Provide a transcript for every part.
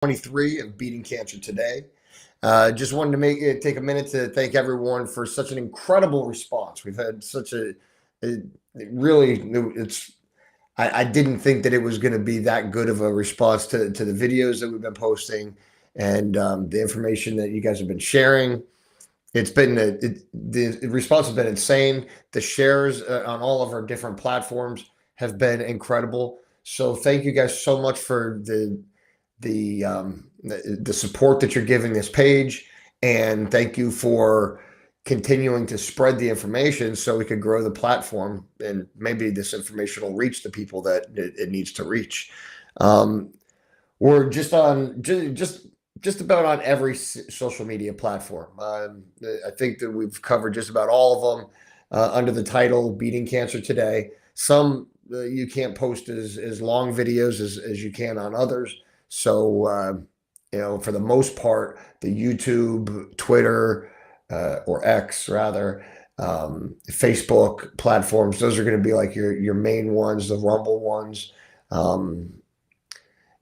23 of Beating Cancer Today. Just wanted to take a minute to thank everyone for such an incredible response. We've had such a really it's I didn't think that it was going to be that good of a response to the videos that we've been posting and the information that you guys have been sharing. It's been the response has been insane. The shares on all of our different platforms have been incredible. So thank you guys so much for the support that you're giving this page, and thank you for continuing to spread the information so we could grow the platform, and maybe this information will reach the people that it needs to reach. We're just about on every social media platform. I think that we've covered just about all of them under the title Beating Cancer Today. Some you can't post as long videos as you can on others. So, for the most part, the YouTube, Twitter, or X rather, Facebook platforms, those are going to be like your main ones, the Rumble ones. And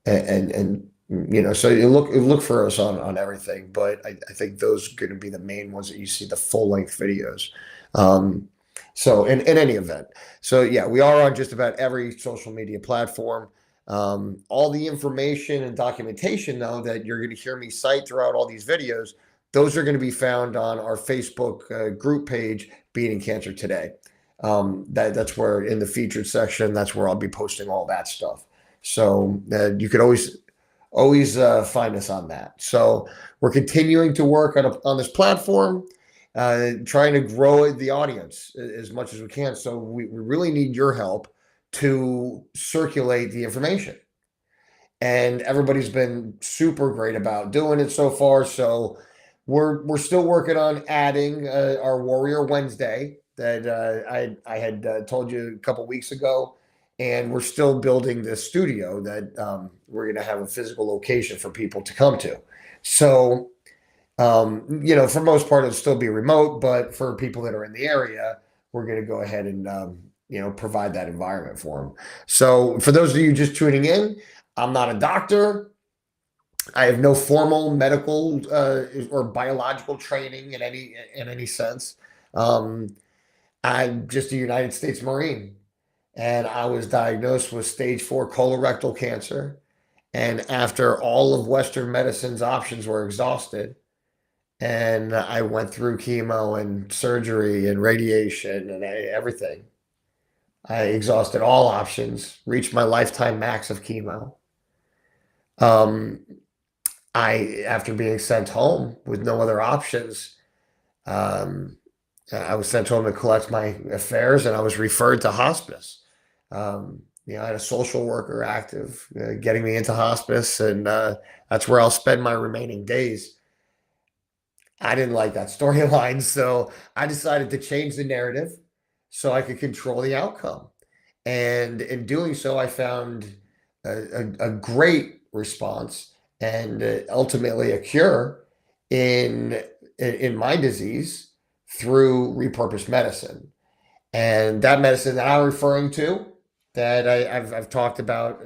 so you look for us on everything, but I think those are going to be the main ones that you see the full length videos. So in any event, so yeah, we are on just about every social media platform. All the information and documentation, though, that you're going to hear me cite throughout all these videos, those are going to be found on our Facebook group page, Beating Cancer Today. That's where in the featured section, that's where I'll be posting all that stuff. So you could always find us on that. So we're continuing to work on this platform, trying to grow the audience as much as we can. So we really need your help to circulate the information. And everybody's been super great about doing it so far. So we're still working on adding our Warrior Wednesday that I had told you a couple weeks ago. And we're still building this studio that we're going to have a physical location for people to come to. So, for most part, it'll still be remote, but for people that are in the area, we're going to go ahead and provide that environment for them. So for those of you just tuning in, I'm not a doctor. I have no formal medical or biological training in any sense. I'm just a United States Marine, and I was diagnosed with stage 4 colorectal cancer. And after all of Western medicine's options were exhausted, and I went through chemo and surgery and radiation and everything, I exhausted all options, reached my lifetime max of chemo. After being sent home with no other options, I was sent home to collect my affairs, and I was referred to hospice. I had a social worker active, getting me into hospice, and that's where I'll spend my remaining days. I didn't like that storyline, so I decided to change the narrative so I could control the outcome. And in doing so, I found a great response and ultimately a cure in my disease through repurposed medicine. And that medicine that I'm referring to, that I've talked about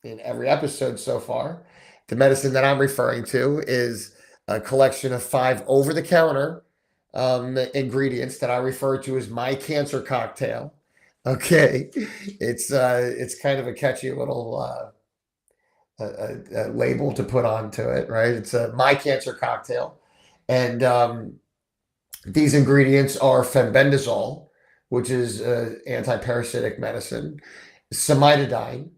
in every episode so far, the medicine that I'm referring to is a collection of 5 over-the-counter ingredients that I refer to as my cancer cocktail. Okay, it's kind of a catchy little label to put onto it, right? It's a my cancer cocktail, and these ingredients are fenbendazole, which is anti-parasitic medicine, cimetidine,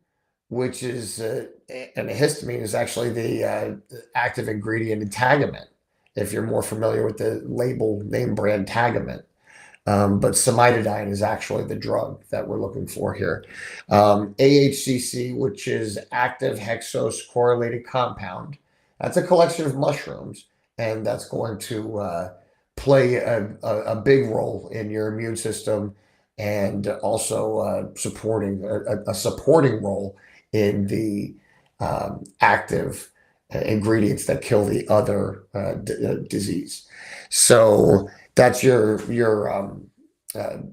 which is and a histamine is actually the active ingredient in Tagamet, if you're more familiar with the label name brand Tagamet. But cimetidine is actually the drug that we're looking for here. AHCC, which is active hexose correlated compound. That's a collection of mushrooms, and that's going to play a big role in your immune system, and also supporting a supporting role in the active ingredients that kill the other disease. So that's your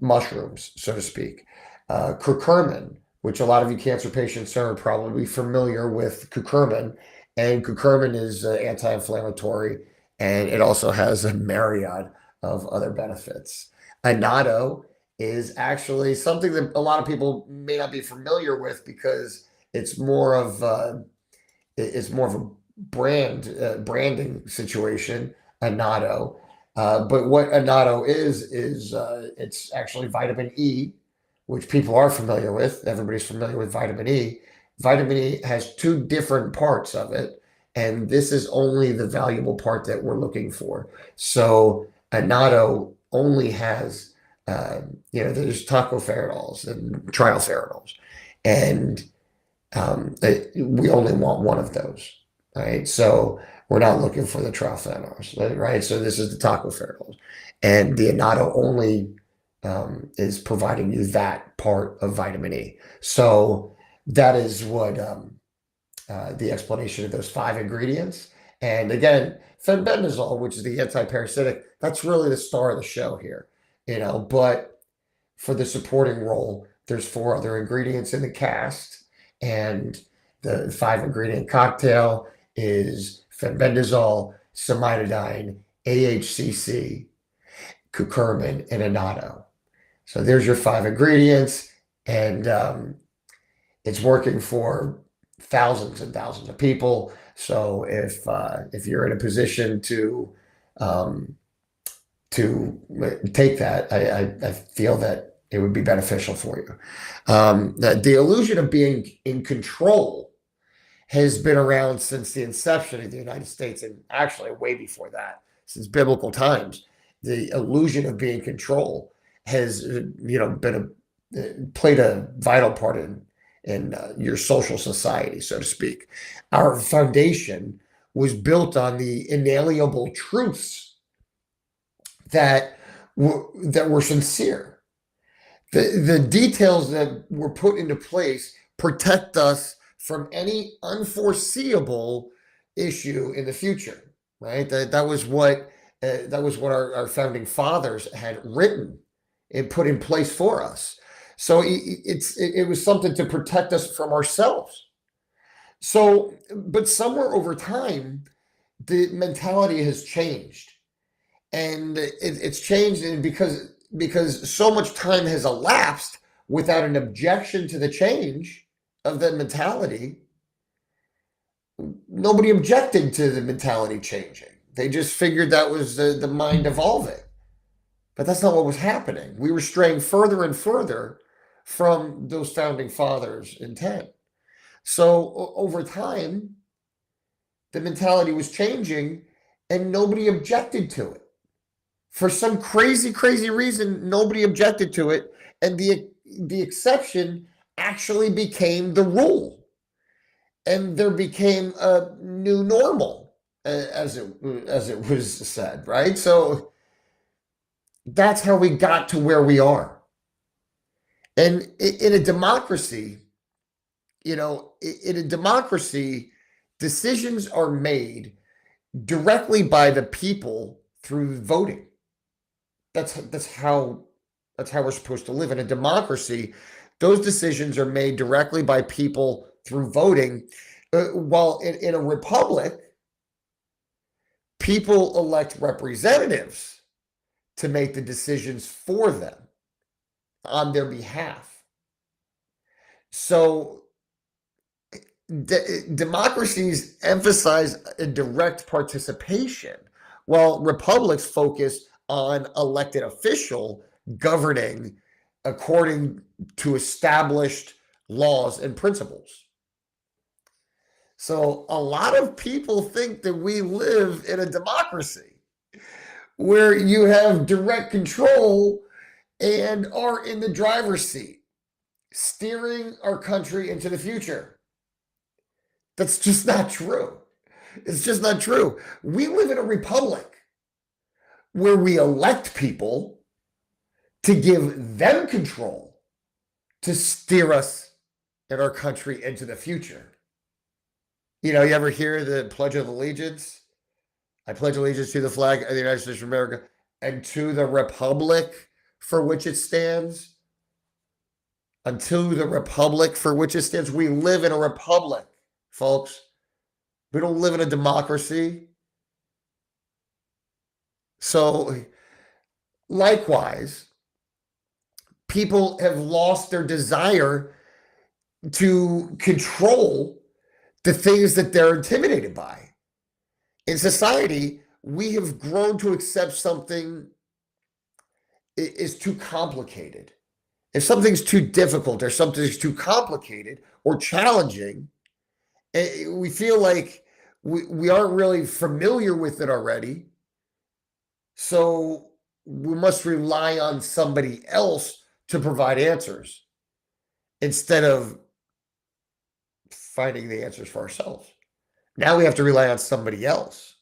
mushrooms, so to speak. Curcumin, which a lot of you cancer patients are probably familiar with. Curcumin And curcumin is anti-inflammatory, and it also has a myriad of other benefits. Annatto is actually something that a lot of people may not be familiar with because it's more of it's more of a branding situation. Annatto, but what annatto is it's actually vitamin E, which people are familiar with. Everybody's familiar with vitamin E. Vitamin E has two different parts of it, and this is only the valuable part that we're looking for. So annatto only has, there's tocopherols and triophenols, and we only want one of those, right? So we're not looking for the triophenols, right? So this is the tocopherols, and the annatto only is providing you that part of vitamin E. So that is what the explanation of those five ingredients. And again, fenbendazole, which is the anti-parasitic, that's really the star of the show here, But for the supporting role, there's four other ingredients in the cast, and the five ingredient cocktail is fenbendazole, cimetidine, AHCC, curcumin, and annatto. So there's your five ingredients, and it's working for thousands and thousands of people. So if you're in a position um, to take that, I feel that it would be beneficial for you. The illusion of being in control has been around since the inception of the United States, and actually way before that, since biblical times. The illusion of being in control has, been played a vital part in your social society, so to speak. Our foundation was built on the inalienable truths that were sincere. The details that were put into place protect us from any unforeseeable issue in the future, right? That was what our founding fathers had written and put in place for us. So it was something to protect us from ourselves. So, but somewhere over time, the mentality has changed, and it's changed, and because so much time has elapsed without an objection to the change of the mentality. Nobody objected to the mentality changing. They just figured that was the mind evolving. But that's not what was happening. We were straying further and further from those founding fathers' intent. So over time, the mentality was changing, and nobody objected to it. For some crazy, crazy reason, nobody objected to it, and the exception actually became the rule, and there became a new normal, as it was said, right? So that's how we got to where we are. And in a democracy, in a democracy, decisions are made directly by the people through voting. That's how we're supposed to live in a democracy. Those decisions are made directly by people through voting. While in a republic, people elect representatives to make the decisions for them on their behalf. So democracies emphasize a direct participation, while republics focus on elected official governing according to established laws and principles. So a lot of people think that we live in a democracy where you have direct control and are in the driver's seat, steering our country into the future. That's just not true. It's just not true. We live in a republic where we elect people to give them control to steer us and our country into the future. You ever hear the Pledge of Allegiance? I pledge allegiance to the flag of the United States of America and to the republic for which it stands. Unto the republic for which it stands. We live in a republic, folks. We don't live in a democracy. So, likewise, people have lost their desire to control the things that they're intimidated by. In society, we have grown to accept something is too complicated. If something's too difficult or something's too complicated or challenging, we feel like we aren't really familiar with it already. So we must rely on somebody else to provide answers instead of finding the answers for ourselves. Now we have to rely on somebody else.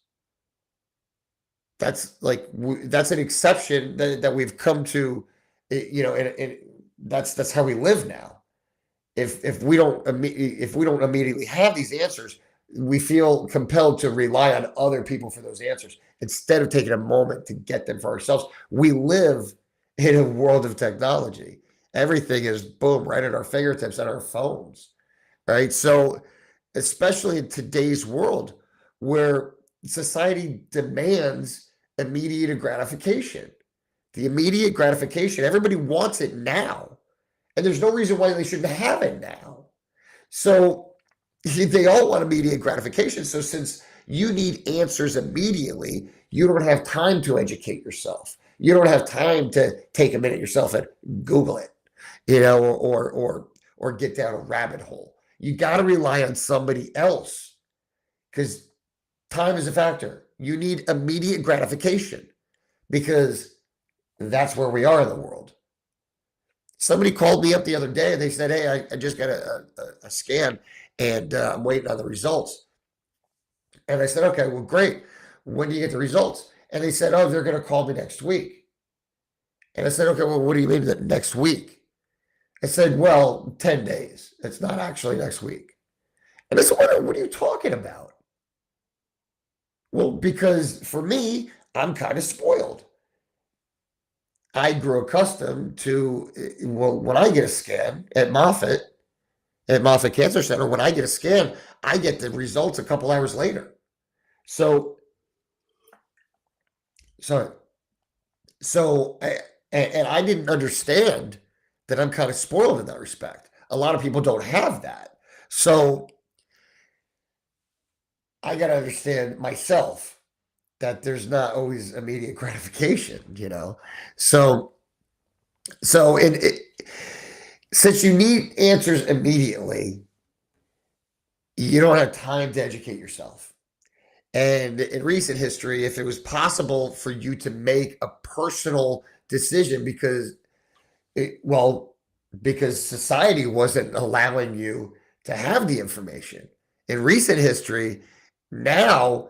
That's like that's an exception that we've come to, and that's how we live now. If we don't immediately have these answers, we feel compelled to rely on other people for those answers instead of taking a moment to get them for ourselves. We live in a world of technology. Everything is boom right at our fingertips on our phones, right? So especially in today's world where society demands immediate gratification. The immediate gratification, everybody wants it now. And there's no reason why they shouldn't have it now. So they all want immediate gratification. So since you need answers immediately, you don't have time to educate yourself. You don't have time to take a minute yourself and Google it, or get down a rabbit hole. You got to rely on somebody else because time is a factor. You need immediate gratification because that's where we are in the world. Somebody called me up the other day and they said, "Hey, I just got a scan and I'm waiting on the results." And I said, "Okay, well, great. When do you get the results?" And they said, "Oh, they're going to call me next week." And I said, "Okay, well, what do you mean that next week?" I said, "Well, 10 days. It's not actually next week." And I said, what are you talking about? Well, because for me, I'm kind of spoiled. I grew accustomed to, well, when I get a scan at Moffitt Cancer Center, when I get a scan, I get the results a couple hours later. So, so, and I didn't understand that I'm kind of spoiled in that respect. A lot of people don't have that. So I got to understand myself that there's not always immediate gratification. So, since you need answers immediately, you don't have time to educate yourself. And in recent history, if it was possible for you to make a personal decision well, because society wasn't allowing you to have the information. In recent history, now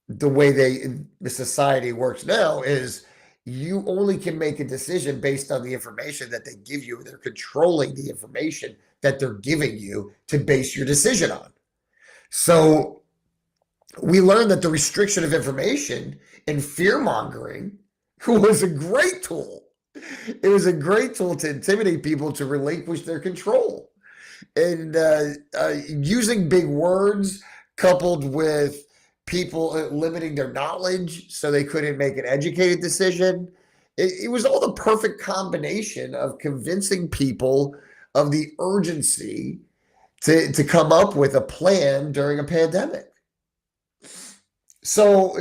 the way the society works now is you only can make a decision based on the information that they give you. They're controlling the information that they're giving you to base your decision on. So we learned that the restriction of information and fear mongering was a great tool. It was a great tool to intimidate people to relinquish their control. And using big words coupled with people limiting their knowledge so they couldn't make an educated decision. It was all the perfect combination of convincing people of the urgency to come up with a plan during a pandemic. So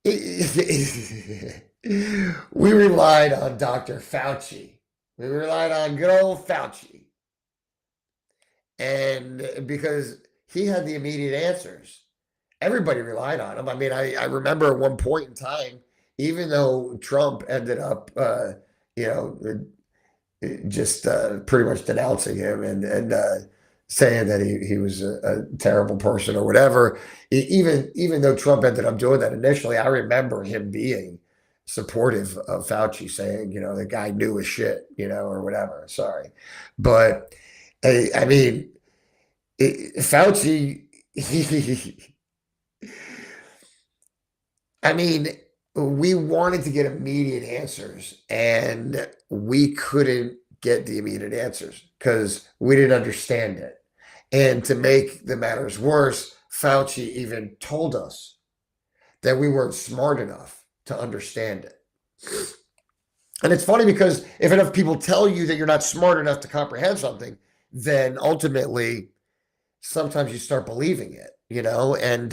we relied on Dr. Fauci. We relied on good old Fauci. And because he had the immediate answers, everybody relied on him. I mean, I remember at one point in time, even though Trump ended up, you know, just pretty much denouncing him and saying that he was a terrible person or whatever. Even though Trump ended up doing that initially, I remember him being supportive of Fauci, saying, the guy knew his shit, or whatever. Sorry, but I mean, Fauci. I mean, we wanted to get immediate answers, and we couldn't get the immediate answers because we didn't understand it. And to make the matters worse, Fauci even told us that we weren't smart enough to understand it. And it's funny because if enough people tell you that you're not smart enough to comprehend something, then ultimately sometimes you start believing it, you know? And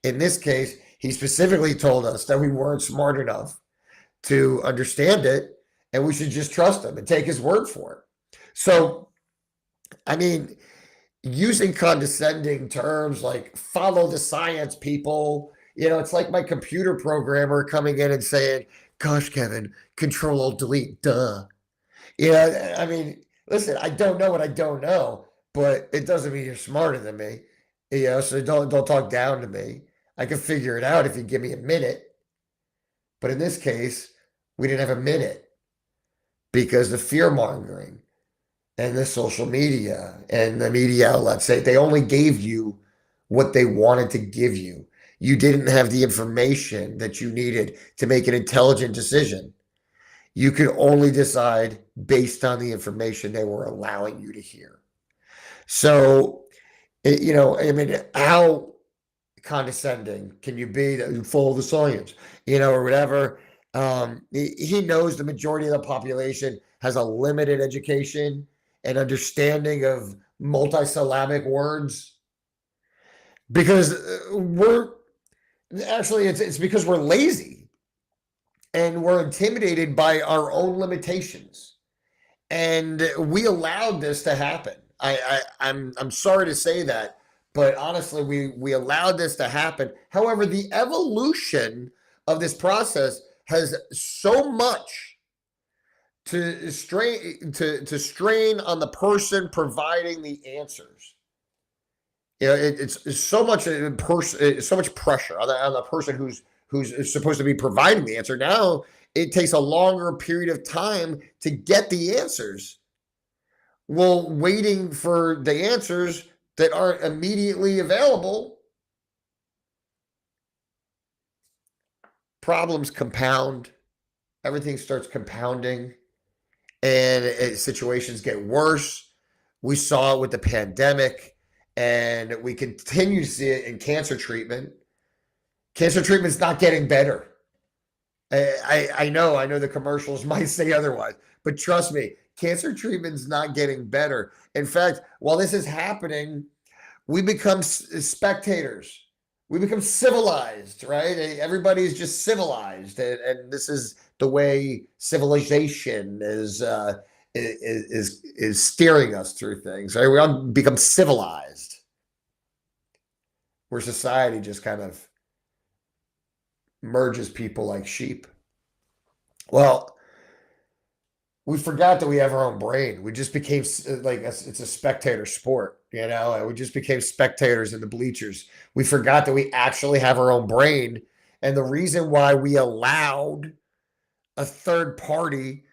in this case, he specifically told us that we weren't smart enough to understand it, and we should just trust him and take his word for it. So, I mean, using condescending terms like follow the science, people, it's like my computer programmer coming in and saying, gosh, Kevin, control alt delete, duh. I mean, listen, I don't know what I don't know, but it doesn't mean you're smarter than me. So don't talk down to me. I can figure it out if you give me a minute. But in this case, we didn't have a minute because the fear mongering and the social media and the media outlets, they only gave you what they wanted to give you. You didn't have the information that you needed to make an intelligent decision. You could only decide based on the information they were allowing you to hear. So, I mean, how condescending can you be that you follow the science, or whatever? He knows the majority of the population has a limited education and understanding of multisyllabic words because it's because we're lazy and we're intimidated by our own limitations, and we allowed this to happen. I'm sorry to say that, but honestly, we allowed this to happen. However, the evolution of this process has so much to strain on the person providing the answers. It's so much so much pressure on the person who's supposed to be providing the answer. Now it takes a longer period of time to get the answers. Well, waiting for the answers that aren't immediately available, problems compound. Everything starts compounding, and situations get worse. We saw it with the pandemic, and we continue to see it in cancer treatment. Cancer treatment's not getting better. I know the commercials might say otherwise, but trust me, cancer treatment's not getting better. In fact, while this is happening, we become spectators. We become civilized, right? Everybody's just civilized, and this is the way civilization is steering us through things. Right? We all become civilized, where society just kind of merges people like sheep. Well, we forgot that we have our own brain. We just became like it's a spectator sport, and we just became spectators in the bleachers. We forgot that we actually have our own brain, and the reason why we allowed a third party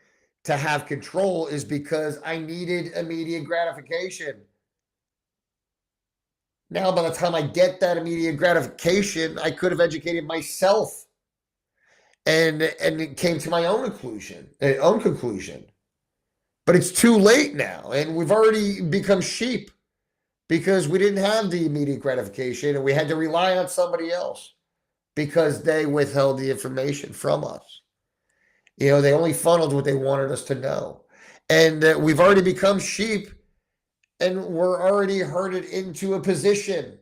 to have control is because I needed immediate gratification. Now, by the time I get that immediate gratification, I could have educated myself and it came to my own conclusion. But it's too late now, and we've already become sheep because we didn't have the immediate gratification, and we had to rely on somebody else because they withheld the information from us. They only funneled what they wanted us to know, and we've already become sheep, and we're already herded into a position.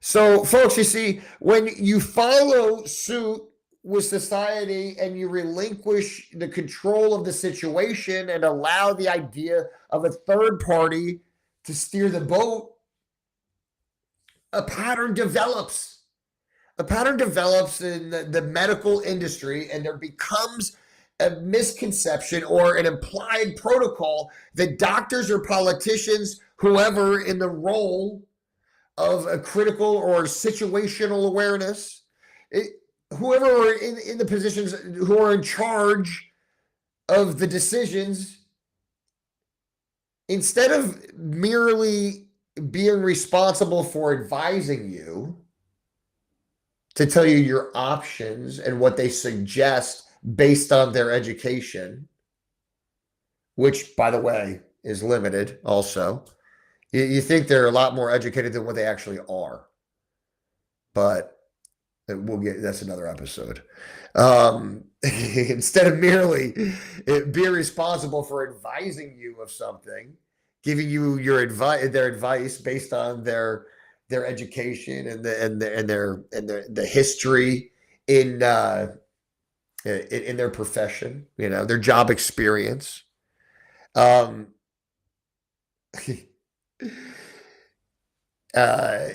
So, folks, you see, when you follow suit with society and you relinquish the control of the situation and allow the idea of a third party to steer the boat, a pattern develops. A pattern develops in the medical industry, and there becomes a misconception or an implied protocol that doctors or politicians, whoever in the role of a critical or situational awareness, whoever are in the positions who are in charge of the decisions, instead of merely being responsible for advising you to tell you your options and what they suggest based on their education, which, by the way, is limited also, You think they're a lot more educated than what they actually are, but we'll get that's another episode. Instead of merely being responsible for advising you of something, giving you your advice, their advice based on their education and the history in in their profession, their job experience. Um, uh,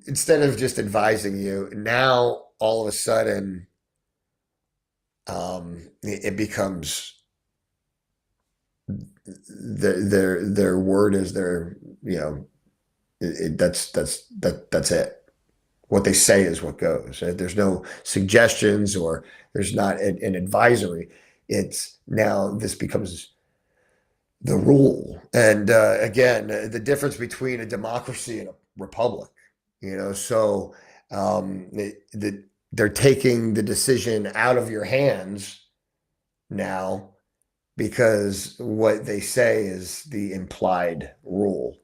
Instead of just advising you, now all of a sudden, it becomes their word is their, that's it. What they say is what goes. There's no suggestions or there's not an advisory. It's now this becomes the rule. And again, the difference between a democracy and a republic, so they're taking the decision out of your hands now because what they say is the implied rule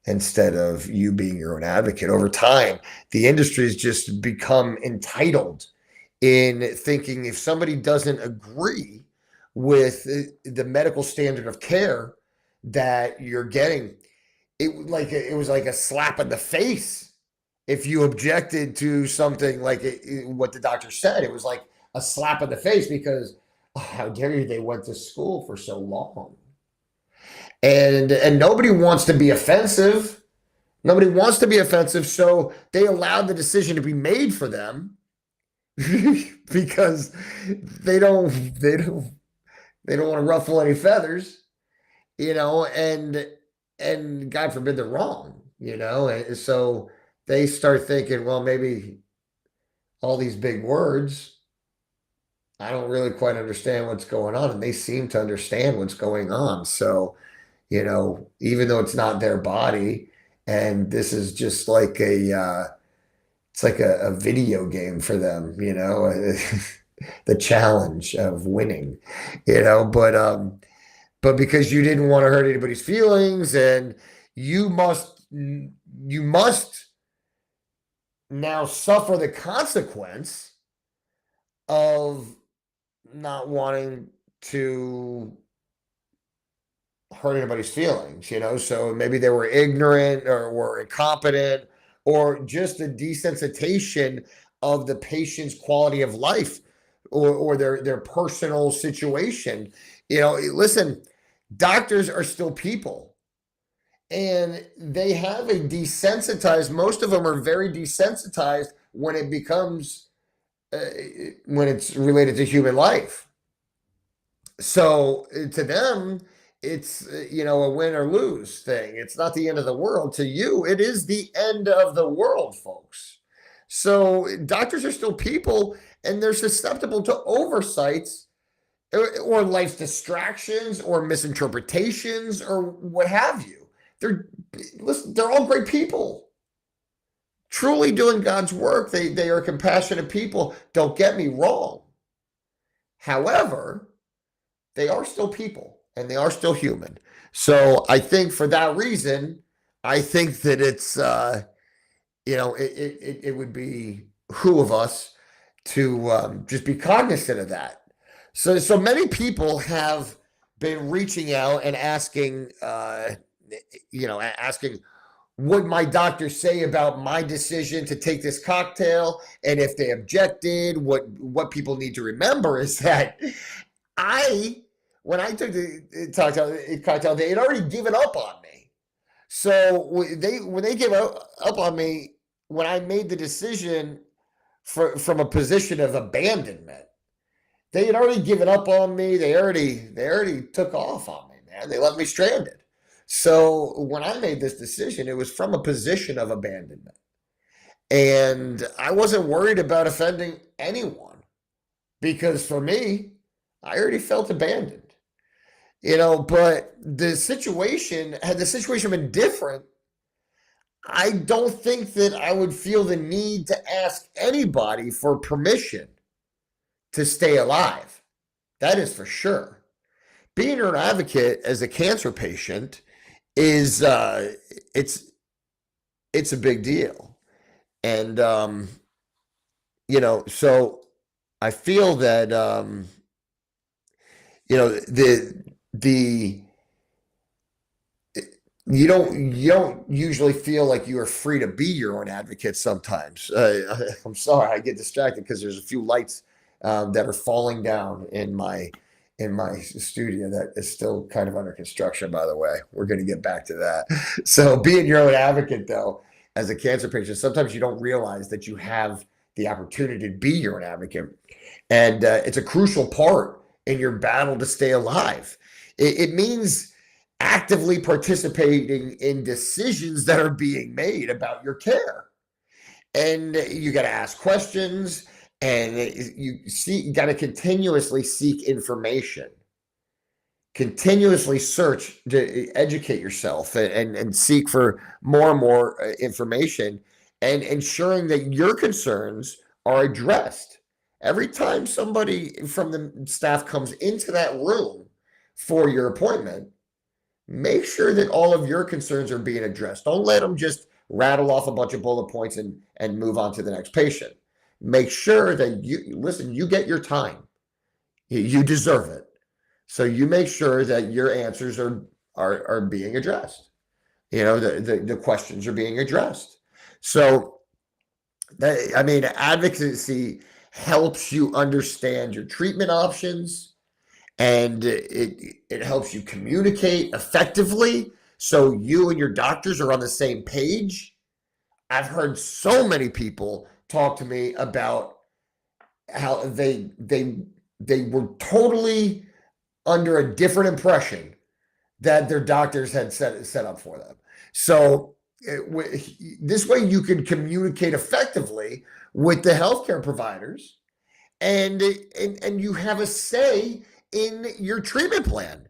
instead of you being your own advocate. Over time, the industry has just become entitled in thinking if somebody doesn't agree with the medical standard of care that you're getting, it was like a slap in the face if you objected to something like what the doctor said. It was like a slap in the face because how dare you, they went to school for so long. And nobody wants to be offensive. Nobody wants to be offensive, so they allowed the decision to be made for them because they don't want to ruffle any feathers, and God forbid they're wrong, and so they start thinking, well, maybe all these big words, I don't really quite understand what's going on, and they seem to understand what's going on. So, even though it's not their body, and this is just like it's like a video game for them, the challenge of winning, but because you didn't want to hurt anybody's feelings, and you must now suffer the consequence of not wanting to hurt anybody's feelings, so maybe they were ignorant or were incompetent or just a desensitization of the patient's quality of life or their personal situation. Listen, doctors are still people, and they have a desensitized, most of them are very desensitized when it becomes when it's related to human life. So to them, it's a win or lose thing. It's not the end of the world. To you, it is the end of the world, folks. So doctors are still people, and they're susceptible to oversights or life's distractions or misinterpretations or what have you. They're all great people, truly doing God's work. They are compassionate people. Don't get me wrong. However, they are still people and they are still human. So I think for that reason, I think that it's it would be who of us to just be cognizant of that. So many people have been reaching out and asking, asking what my doctor say about my decision to take this cocktail, and if they objected. What people need to remember is that when I took the cocktail, they had already given up on me. So when they gave up on me, when I made the decision from a position of abandonment, they had already given up on me. They already took off on me, man. They left me stranded. So when I made this decision, it was from a position of abandonment. And I wasn't worried about offending anyone because for me, I already felt abandoned. But had the situation been different, I don't think that I would feel the need to ask anybody for permission to stay alive. That is for sure. Being an advocate as a cancer patient is it's it's a big deal. And so I feel that the you don't usually feel like you are free to be your own advocate sometimes. I'm sorry, I get distracted because there's a few lights that are falling down in my studio that is still kind of under construction, by the way. We're going to get back to that. So being your own advocate, though, as a cancer patient, sometimes you don't realize that you have the opportunity to be your own advocate. And it's a crucial part in your battle to stay alive. It means actively participating in decisions that are being made about your care. And you got to ask questions, and you got to continuously seek information, continuously search to educate yourself, and seek for more and more information, and ensuring that your concerns are addressed. Every time somebody from the staff comes into that room for your appointment, make sure that all of your concerns are being addressed. Don't let them just rattle off a bunch of bullet points and move on to the next patient. Make sure that you get your time. You deserve it. So you make sure that your answers are being addressed. The questions are being addressed. So advocacy helps you understand your treatment options, and it helps you communicate effectively so you and your doctors are on the same page. I've heard so many people talk to me about how they were totally under a different impression that their doctors had set up for them. So this way you can communicate effectively with the healthcare providers, and you have a say in your treatment plan.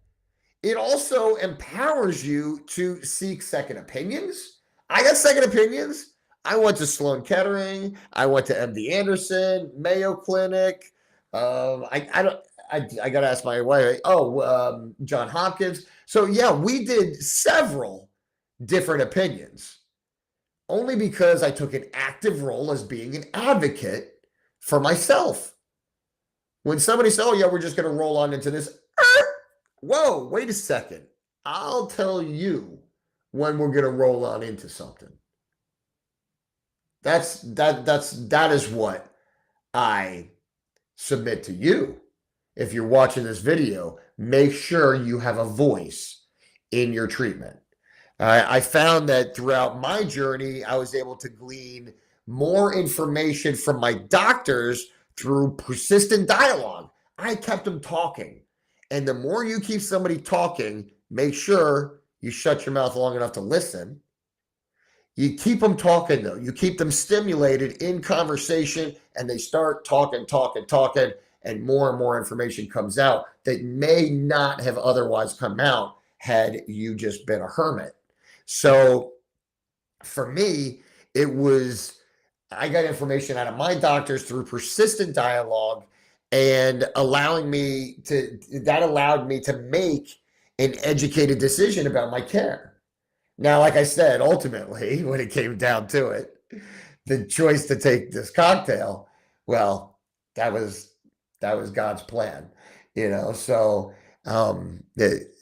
It also empowers you to seek second opinions. I got second opinions. I went to Sloan Kettering. I went to MD Anderson, Mayo Clinic. I don't. I got to ask my wife. John Hopkins. So yeah, we did several different opinions, only because I took an active role as being an advocate for myself. When somebody said, "Oh yeah, we're just going to roll on into this," whoa, wait a second. I'll tell you when we're going to roll on into something. That is what I submit to you. If you're watching this video, make sure you have a voice in your treatment. I found that throughout my journey, I was able to glean more information from my doctors through persistent dialogue. I kept them talking. And the more you keep somebody talking, make sure you shut your mouth long enough to listen. You keep them talking, though. You keep them stimulated in conversation, and they start talking, and more information comes out that may not have otherwise come out had you just been a hermit. So for me, I got information out of my doctors through persistent dialogue, and that allowed me to make an educated decision about my care. Now, like I said, ultimately, when it came down to it, the choice to take this cocktail, well, that was God's plan, So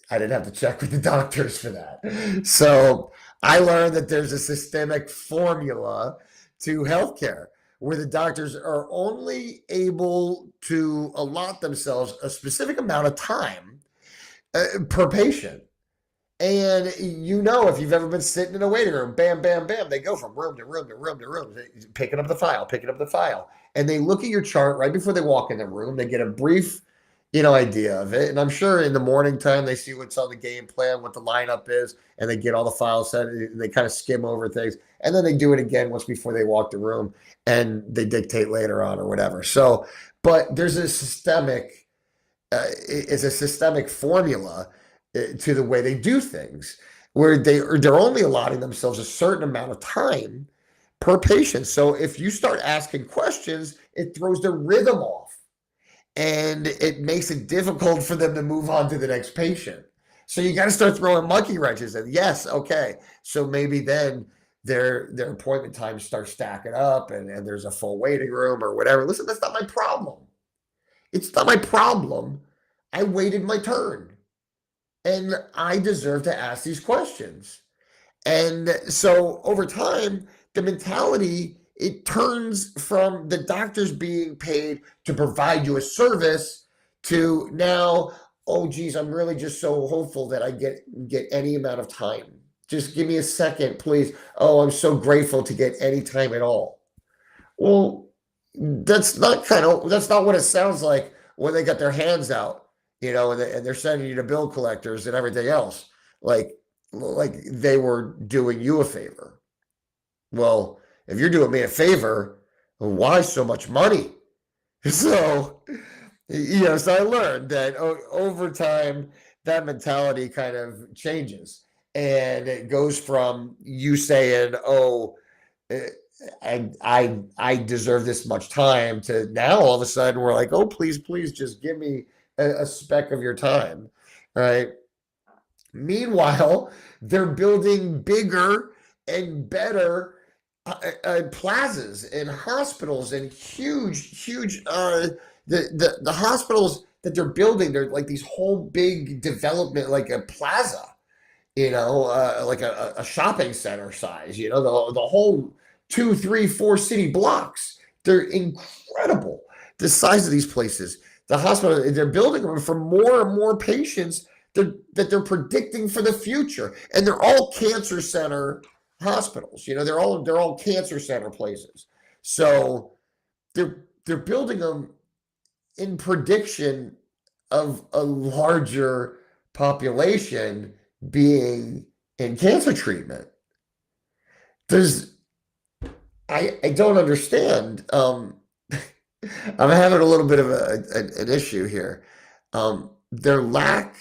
I didn't have to check with the doctors for that. So I learned that there's a systemic formula to healthcare where the doctors are only able to allot themselves a specific amount of time per patient. And if you've ever been sitting in a waiting room, bam, bam, bam, they go from room to room to room to room, picking up the file. And they look at your chart right before they walk in the room. They get a brief, idea of it. And I'm sure in the morning time, they see what's on the game plan, what the lineup is, and they get all the files set. And they kind of skim over things. And then they do it again once before they walk the room, and they dictate later on or whatever. So, but there's it's a systemic formula to the way they do things, where they're only allotting themselves a certain amount of time per patient. So if you start asking questions, it throws the rhythm off, and it makes it difficult for them to move on to the next patient. So you got to start throwing monkey wrenches in. Yes, okay. So maybe then their appointment times start stacking up and there's a full waiting room or whatever. Listen, that's not my problem. It's not my problem. I waited my turn and I deserve to ask these questions. And so over time, the mentality it turns from the doctors being paid to provide you a service to now, oh geez, I'm really just so hopeful that I get any amount of time. Just give me a second, please. Oh, I'm so grateful to get any time at all. Well, that's not what it sounds like when they got their hands out, and they're sending you to bill collectors and everything else. Like they were doing you a favor. Well, if you're doing me a favor, why so much money? So, so I learned that over time, that mentality kind of changes. And it goes from you saying, oh, eh, I deserve this much time to now all of a sudden we're like, oh, please, please just give me a speck of your time. Right. Meanwhile, they're building bigger and better plazas and hospitals and huge. The hospitals that they're building, they're like these whole big development, like a plaza, like a shopping center size. The whole two, three, four city blocks. They're incredible. The size of these places. The hospital, they're building them for more and more patients that they're predicting for the future, and they're all cancer center hospitals. They're all cancer center places. So they're building them in prediction of a larger population being in cancer treatment. I don't understand. I'm having a little bit of an issue here. Their lack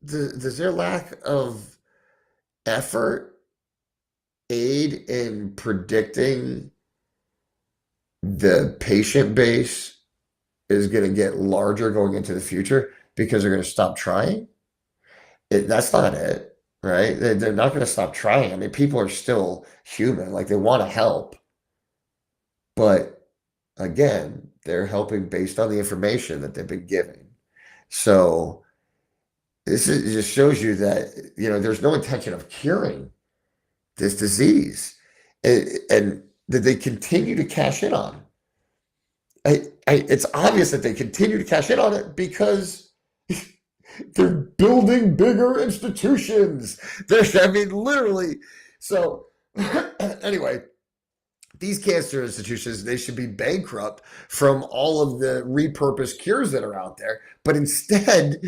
does their lack of effort aid in predicting the patient base is going to get larger going into the future because they're going to stop trying? That's not it, right? They're not going to stop trying. I mean, people are still human, like they want to help, but again, they're helping based on the information that they've been given. So it just shows you that there's no intention of curing this disease, and that they continue to cash in on. It's obvious that they continue to cash in on it because they're building bigger institutions. I mean, literally. So anyway, these cancer institutions, they should be bankrupt from all of the repurposed cures that are out there. But instead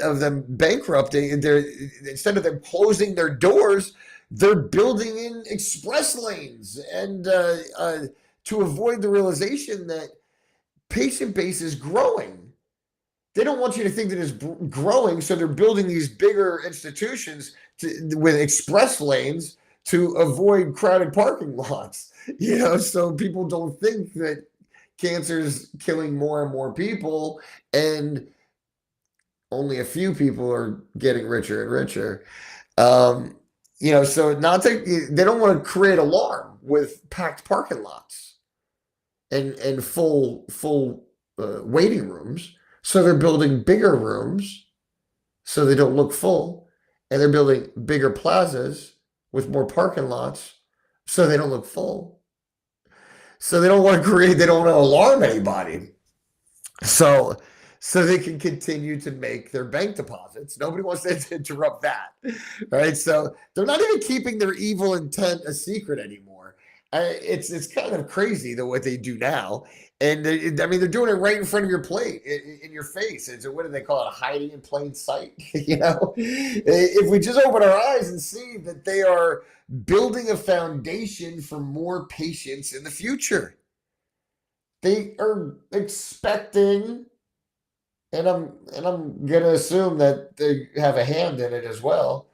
of them bankrupting, instead of them closing their doors, they're building in express lanes and to avoid the realization that patient base is growing. They don't want you to think that it's growing, so they're building these bigger institutions with express lanes to avoid crowded parking lots. So people don't think that cancer is killing more and more people, and only a few people are getting richer and richer. So they don't want to create alarm with packed parking lots and full waiting rooms. So they're building bigger rooms so they don't look full, and they're building bigger plazas with more parking lots so they don't look full. So they don't want to alarm anybody. So they can continue to make their bank deposits. Nobody wants to interrupt that, right? So they're not even keeping their evil intent a secret anymore. It's kind of crazy what they do now, and I mean they're doing it right in front of your plate, in your face. What do they call it? Hiding in plain sight. If we just open our eyes and see that they are building a foundation for more patients in the future, they are expecting. And I'm gonna assume that they have a hand in it as well.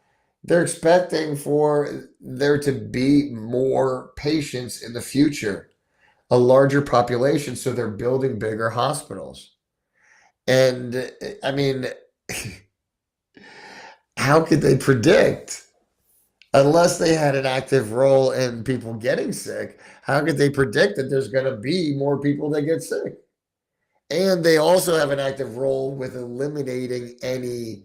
They're expecting for there to be more patients in the future, a larger population, so they're building bigger hospitals. And I mean, how could they predict unless they had an active role in people getting sick? How could they predict that there's going to be more people that get sick? And they also have an active role with eliminating any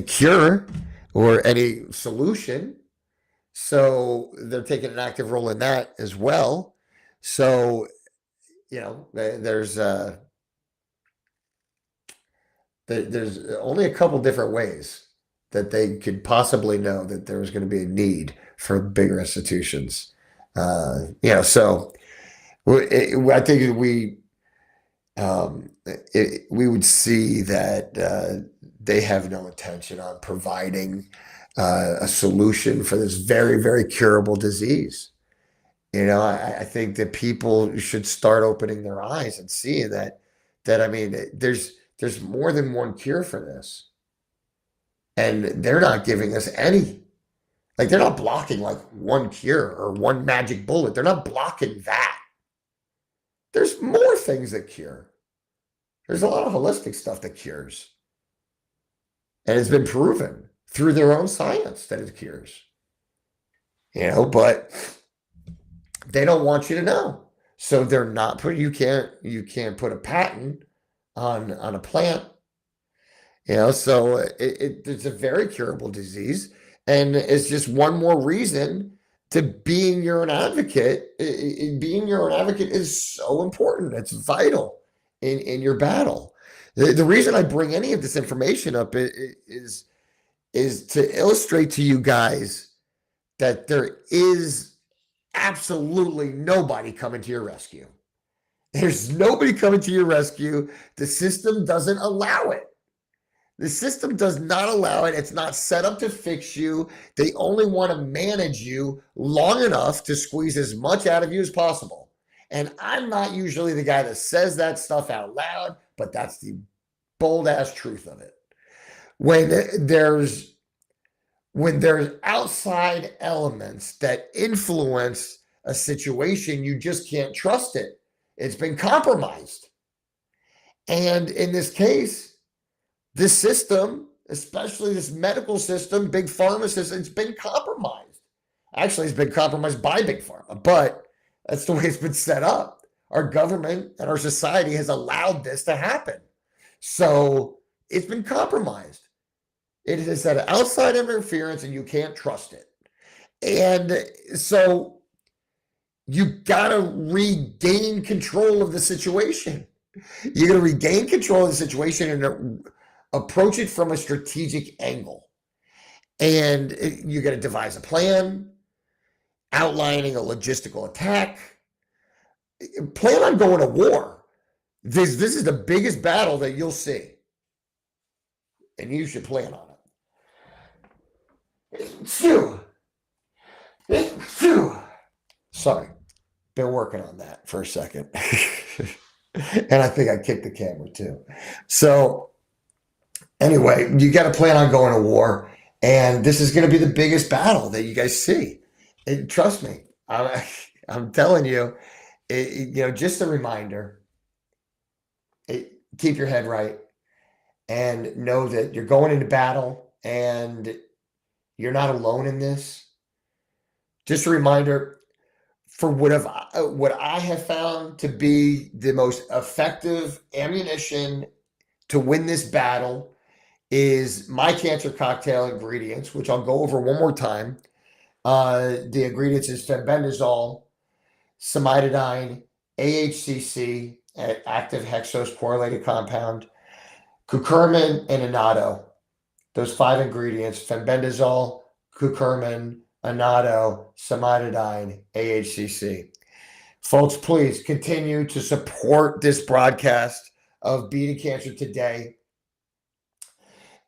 cure or any solution. So they're taking an active role in that as well. So there's only a couple different ways that they could possibly know that there was going to be a need for bigger institutions. So I think we would see that they have no intention on providing a solution for this very, very curable disease. I think that people should start opening their eyes and seeing that I mean, there's more than one cure for this, and they're not giving us any. Like they're not blocking like one cure or one magic bullet. They're not blocking that. There's more things that cure. There's a lot of holistic stuff that cures. And it's been proven through their own science that it cures. But they don't want you to know. So they're not put you can't put a patent on a plant. So it's a very curable disease. And it's just one more reason to being your own advocate. Being your own advocate is so important. It's vital in your battle. The reason I bring any of this information up is to illustrate to you guys that there is absolutely nobody coming to your rescue. There's nobody coming to your rescue. The system doesn't allow it. The system does not allow it. It's not set up to fix you. They only want to manage you long enough to squeeze as much out of you as possible. And I'm not usually the guy that says that stuff out loud, but that's the bold ass truth of it. When there's outside elements that influence a situation, you just can't trust it. It's been compromised. And in this case, this system, especially this medical system, big pharma system, it's been compromised. Actually, it's been compromised by big pharma, but that's the way it's been set up. Our government and our society has allowed this to happen. So it's been compromised. It has had outside interference and you can't trust it. And so you got to regain control of the situation. You're going to regain control of the situation and approach it from a strategic angle. And you got to devise a plan, outlining a logistical attack, plan on going to war. This is the biggest battle that you'll see. And you should plan on it. Sorry. Been working on that for a second. And I think I kicked the camera too. So anyway, you got to plan on going to war. And this is going to be the biggest battle that you guys see. And trust me, I'm telling you, just a reminder, keep your head right and know that you're going into battle and you're not alone in this. Just a reminder, for what I have found to be the most effective ammunition to win this battle is my cancer cocktail ingredients, which I'll go over one more time. The ingredients is fenbendazole, cimetidine, AHCC, active hexose correlated compound, curcumin, and annatto. Those 5 ingredients: fenbendazole, curcumin, annatto, cimetidine, AHCC. Folks, please continue to support this broadcast of Beating Cancer Today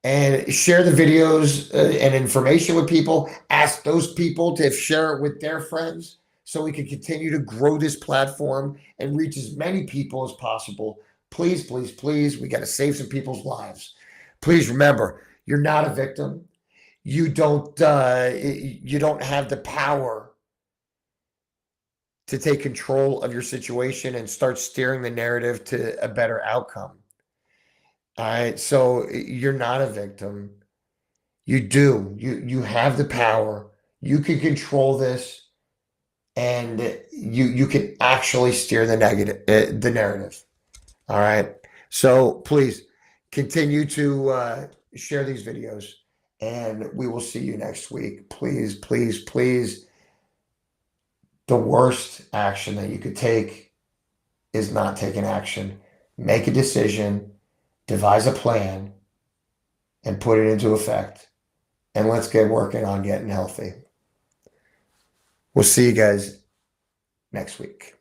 and share the videos and information with people. Ask those people to share it with their friends so we can continue to grow this platform and reach as many people as possible. Please, please, please, we got to save some people's lives. Please remember, you're not a victim. You don't have the power to take control of your situation and start steering the narrative to a better outcome. All right, so you're not a victim. You do. You have the power. You can control this, and you can actually steer the narrative. All right. So please continue to share these videos, and we will see you next week. Please, please, please. The worst action that you could take is not taking action. Make a decision, devise a plan, and put it into effect. And let's get working on getting healthy. We'll see you guys next week.